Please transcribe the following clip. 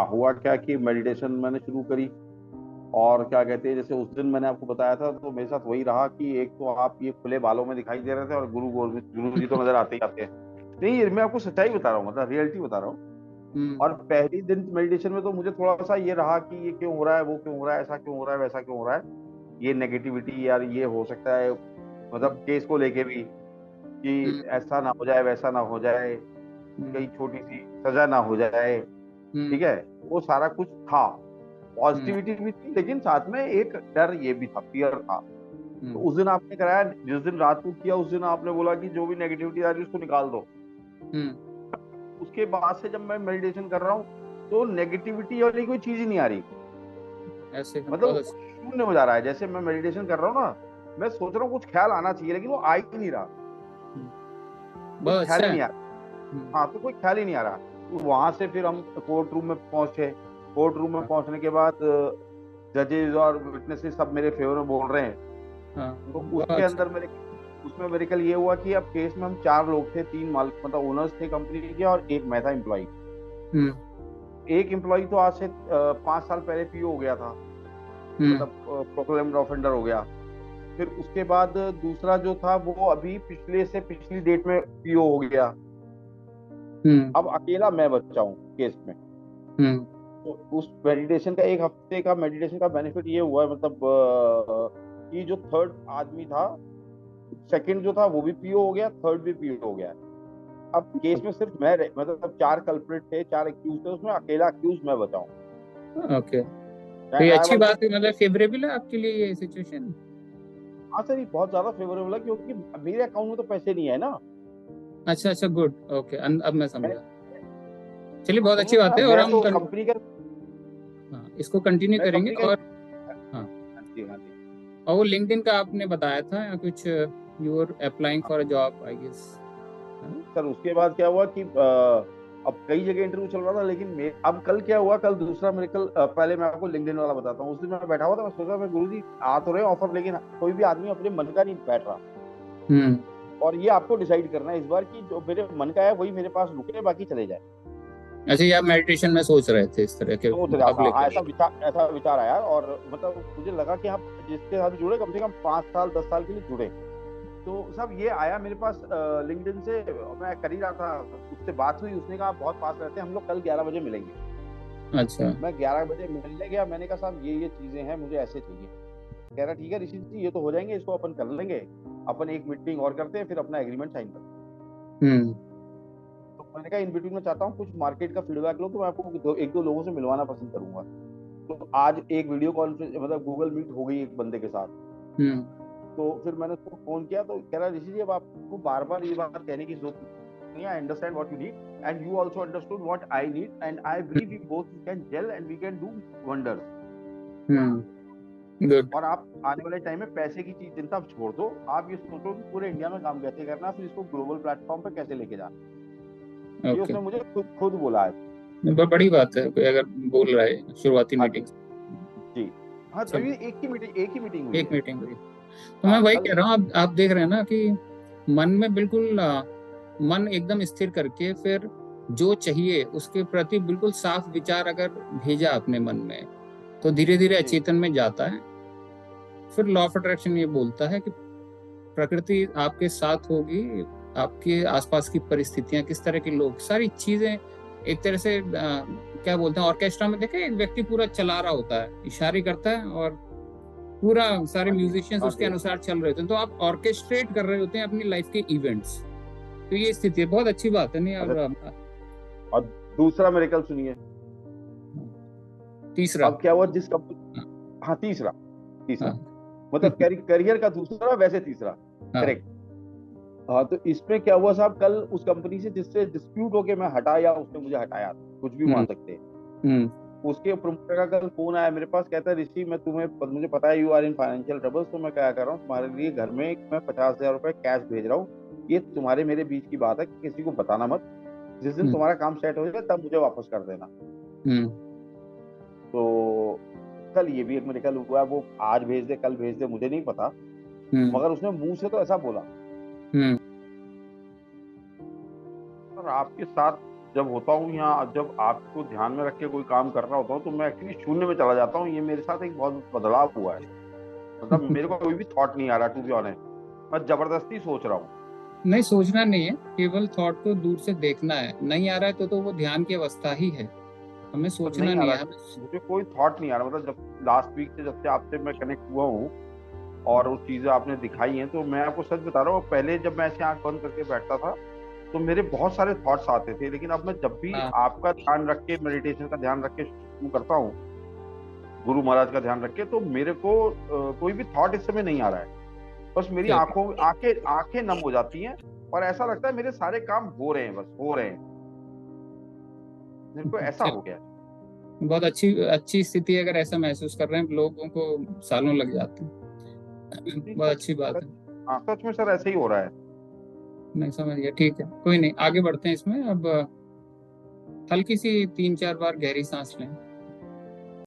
हुआ क्या कि मेडिटेशन मैंने शुरू करी। और क्या कहते हैं, जैसे उस दिन मैंने आपको बताया था, तो मेरे साथ वही रहा कि एक तो आप ये खुले बालों में दिखाई दे रहे थे, और गुरु जी तो नजर आते ही आते हैं। नहीं, ये मैं आपको सच्चाई बता रहा हूँ, मतलब रियलिटी बता रहा हूँ। और हम्म। पहली दिन मेडिटेशन में तो मुझे थोड़ा सा ये रहा कि ये क्यों हो रहा है, वो क्यों हो रहा है, ऐसा क्यों हो रहा है, वैसा क्यों हो रहा है। ये नेगेटिविटी यार, ये हो सकता है मतलब केस को लेके भी, कि हम्म। ऐसा ना हो जाए, वैसा ना हो जाए, हम्म। कहीं छोटी सी सजा ना हो जाए। हम्म। ठीक है। वो सारा कुछ था। हम्म। पॉजिटिविटी भी थी, लेकिन साथ में एक डर ये भी था, फियर था। तो हम्म। उस दिन आपने कराया, जिस दिन रात को किया, उस दिन आपने बोला कि जो भी नेगेटिविटी आ रही है उसको निकाल दो। हम्म। उसके बाद से जब मैं मेडिटेशन कर रहा हूँ, तो नेगेटिविटी वाली कोई चीज ही नहीं आ रही। ऐसे मतलब बहुत वो अच्छा। शून्य हो जा रहा है। जैसे मैं मेडिटेशन कर रहा हूँ ना, मैं सोच रहा हूँ कुछ ख्याल आना चाहिए, लेकिन वो आ ही नहीं रहा। हम्म, कुछ बहुत ख्याल अच्छा ही है। नहीं आ रहा। हम्म। हाँ, तो कोई ख्याल ही नहीं आ रहा। तो वहां से फिर हम कोर्ट रूम में पहुंचे। कोर्ट रूम में हाँ। पहुंचने के बाद जजेस और विटनेसेस सब मेरे फेवर में बोल रहे हैं। हाँ, तो बहुत उसके अच्छा। अंदर मेरे उसमें मेरे कल ये हुआ कि अब केस में हम चार लोग थे, तीन मालिक मतलब ओनर्स थे कंपनी के, और एक मैं था एम्प्लॉय। हम्म। एक एम्प्लॉय तो आज से 5 साल पहले पीओ हो गया था, हम्म। मतलब प्रोक्लेम्ड ऑफेंडर हो गया। फिर उसके बाद दूसरा जो था वो अभी पिछले से पिछली डेट में पीओ हो गया। हम्म। अब अकेला मैं बचा हूँ केस में। हम्म। तो उस मेडिटेशन का, एक हफ्ते का मेडिटेशन का बेनिफिट ये हुआ है, मतलब कि जो थर्ड आदमी था, सेकंड जो था वो भी पीओ हो गया, थर्ड भी पीओ हो गया। अब केस में सिर्फ मतलब चार कल्प्रिट थे, चार अक्यूज थे, उसमें अकेला अक्यूज मैं बचा हूँ। ओके, तो ये आई अच्छी ऑल्सो। बात है, मतलब फेवरेबल है आपके लिए ये सिचुएशन। हाँ सर, ये बहुत ज्यादा फेवरेबल है, क्योंकि मेरे अकाउंट में तो पैसे नहीं है ना। अच्छा अच्छा, गुड, ओके, अब मैं मैं समझा। चलिए, बहुत अच्छी समझे ना, बात है, और मैं हम तो कंपनी का हाँ, इसको कंटिन्यू मैं करेंगे। कंपनी का। और हाँ, हाँ जी, हाँ जी। और वो लिंक्डइन का आपने बताया था या कुछ, you are applying for a job I guess, है ना? सर उसके बाद क्या हुआ कि अब कई जगह इंटरव्यू चल रहा था, लेकिन अब कल क्या हुआ, कल दूसरा मेरे कल पहले मैं आपको लिंक्डइन वाला बताता हूँ। उस दिन मैं बैठा हुआ था, मैं सोचा मैं गुरु जी आ तो रहे ऑफर, लेकिन कोई भी आदमी अपने मन का नहीं बैठ रहा। हम्म। और ये आपको डिसाइड करना है इस बार कि जो मेरे मन का है वही मेरे पास रुके, बाकी चले जाए। अच्छा, ये आप मेडिटेशन में सोच रहे थे इस तरह के सोच रहा अब था, हाँ, लेकर। ऐसा विचार आया, और मतलब मुझे लगा कि आप जिसके साथ जुड़े, कम से कम 5 साल 10 साल के लिए जुड़े। तो सब ये आया मेरे पास लिंक्डइन से। मैं कर ही रहा था, उससे बात हुई, उसने कहा आप बहुत पास रहते हैं, हम लोग कल 11 बजे मिलेंगे। अच्छा। मैं 11 बजे मिलने गया, मैंने कहा साहब ये चीजें हैं, मुझे ऐसे चाहिए। कह रहा ठीक है ऋषि जी, ये तो हो जाएंगे, इसको अपन कर लेंगे। अपन एक मीटिंग और करते हैं, फिर अपना एग्रीमेंट साइन करते हैं। हम्म। तो मैंने कहा इन बिटवीन में चाहता हूँ कुछ मार्केट का फीडबैक लो, तो मैं आपको एक दो लोगों से मिलवाना पसंद करूंगा। तो आज एक वीडियो कॉन्फ्रेंस, मतलब गूगल मीट हो गई एक बंदे के साथ। हम्म। तो फिर मैंने उसको फोन किया, तो कह रहा ऋषि जी अब आपको बार बार ये बात कहने की जरूरत नहीं है। I understand what you need and you also understood what I need, and I believe we both can gel and we can do wonders. Good. और आप आने वाले टाइम में पैसे की चीज चिंता आप छोड़ दो, आप ये सोचो कि पूरे इंडिया में काम कैसे करना, फिर इसको ग्लोबल प्लेटफॉर्म पे कैसे लेके जाना। ये ओके, उसने मुझे खुद बोला है। बड़ी बात है कोई अगर बोल रहा है शुरुआती हाँ मीटिंग। जी। हाँ, चल, अभी एक ही मीटिंग हुई एक है। मीटिंग हुई, तो मैं हाँ वही कल। कह रहा हूँ, आप देख रहे हैं ना कि मन में बिल्कुल मन एकदम स्थिर करके, फिर जो चाहिए उसके प्रति बिल्कुल साफ विचार अगर भेजा अपने मन में, तो धीरे धीरे जी अचेतन में जाता है। फिर लॉ ऑफ अट्रैक्शन ये बोलता है कि प्रकृति आपके साथ होगी, आपके आसपास की परिस्थितियां, किस तरह के लोग, सारी चीजें एक तरह से क्या बोलते हैं, ऑर्केस्ट्रा में देखे एक व्यक्ति पूरा चला रहा होता है, इशारे करता है, और पूरा सारे हाँ जी, म्यूजिशियंस हाँ उसके जी। अनुसार चल रहे होते हैं, तो आप ऑर्केस्ट्रेट कर रहे होते हैं अपनी लाइफ के इवेंट्स। तो ये स्थिति है, बहुत अच्छी बात है, नहीं? अच्छा, और और दूसरा मेरे कल सुनिए। तीसरा। अब क्या हुआ जिस कंपनी, हाँ। हाँ तीसरा, तीसरा हाँ। मतलब करियर का दूसरा, वैसे तीसरा। हाँ। करेक्ट। हाँ, तो इसमें क्या हुआ साहब, कल उस कंपनी से जिससे डिस्प्यूट होके मैं हटा, या उसने मुझे हटाया, कुछ भी मान हम्म। सकते हैं। हम्म। उसके प्रमोटर का कल फोन आया मेरे पास, कहता है ऋषि मैं तुम्हें, मुझे पता है you are in financial troubles, तो मैं क्या कर रहा हूँ तुम्हारे लिए, घर में मैं 50,000 रुपए कैश भेज रहा हूँ। ये तुम्हारे मेरे बीच की बात है, किसी को बताना मत। जिस दिन हम्म। तुम्हारा काम सेट हो जाए तब मुझे वापस कर देना। हम्म। तो कल ये भी एक मेरे कल हुआ, वो आज भेज दे कल भेज दे मुझे नहीं पता, हम्म। मगर उसने मुंह से तो ऐसा बोला। हम्म। और आपके साथ जब होता हूँ यहाँ, जब आपको ध्यान में रख के कोई काम कर रहा होता हूँ, तो मैं एक्चुअली शून्य में चला जाता हूँ। ये मेरे साथ एक बहुत बदलाव हुआ है। मतलब मेरे को कोई भी थॉट नहीं आ रहा, टू बी ऑनेस्ट। मैं जबरदस्ती सोच रहा हूँ। नहीं, सोचना नहीं है, केवल थॉट को दूर से देखना है। नहीं आ रहा है तो वो ध्यान की अवस्था ही है, हमें पर सोचना नहीं आ नहीं रहा, है, हमें। मुझे कोई थॉट नहीं आ रहा। मतलब जब लास्ट वीक से, जब से आपसे मैं कनेक्ट हुआ हूँ और वो चीजें आपने दिखाई हैं, तो मैं आपको सच बता रहा हूँ, पहले जब मैं ऐसे आंख बंद करके बैठता था तो मेरे बहुत सारे थॉट्स आते थे। लेकिन अब मैं जब भी हाँ, आपका ध्यान रख के, मेडिटेशन का ध्यान रख के शुरू करता हूँ, गुरु महाराज का ध्यान रख के, तो मेरे को कोई भी थॉट इस समय नहीं आ रहा है। बस मेरी चलिए, आंखों आंखें आंखें नम हो जाती हैं और ऐसा लगता है मेरे सारे काम हो रहे हैं, बस हो रहे हैं। मेरे को ऐसा हो चलिए, गया है। बहुत अच्छी अच्छी स्थिति है। अगर ऐसा महसूस कर रहे हैं, लोगों को सालों लग जाते हैं। जी बहुत सच। अच्छी बात सच। है। हाँ सच में सर, ऐसे ही हो रहा है। नहीं, समझ गया, ठीक है, कोई नहीं, आगे बढ़ते हैं इसमें अब। हल्की सी 3-4 बार गहरी सांस लें।